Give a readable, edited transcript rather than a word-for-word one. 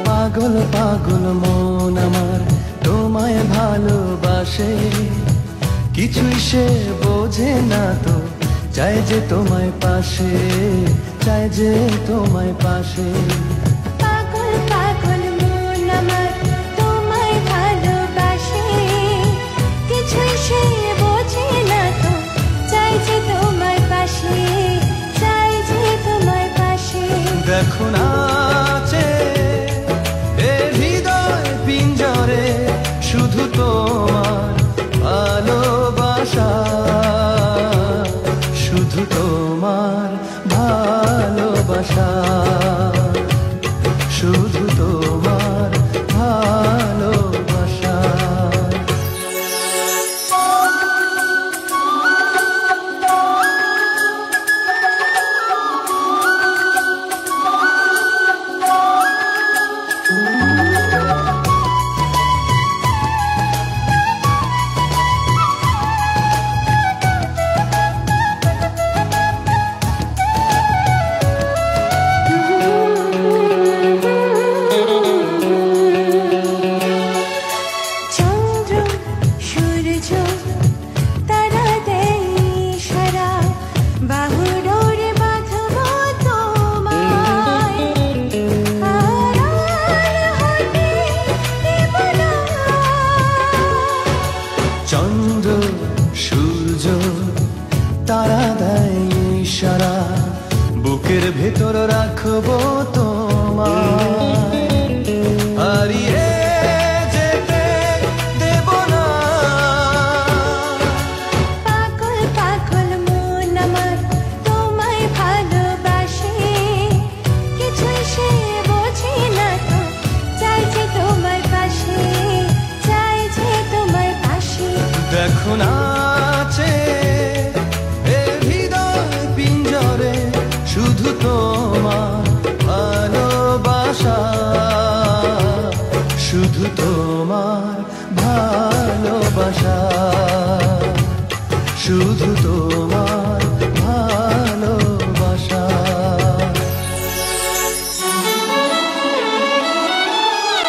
পাগল পাগল মন আমার তোমায় ভালোবাসে, কিছুই সে বোঝে না তো, চাই যে তোমায় পাশে, চাই যে তোমায় পাশে। পাগল পাগল মন আমার তোমায় ভালোবাসে, কিছুই সে বোঝে না তো, চাই যে তোমায় পাশে, চাই যে তোমায় পাশে। দেখো নাচে এ হৃদয় পিঞ্জরে, শুধু তোমার ভালোবাসা, শুধু তোমার ভালোবাসা, শুধু তোমার ভালোবাসা। চন্দ্র সূর্য তারা দেয় ইশারা, বুকের ভেতর রাখবো তোমায়, হারিয়ে যেতে দেব না। পাগল পাগল মন আমার তোমায় ভালোবাসে, কিছুই সে বোঝে না তো, চাই যে তোমায় পাশে, চাই যে তোমায় পাশে। দেখো নাচে এ হৃদয় পিঞ্জরে, শুধু তোমার ভালোবাসা, শুধু তোমার ভালোবাসা, শুধু তোমার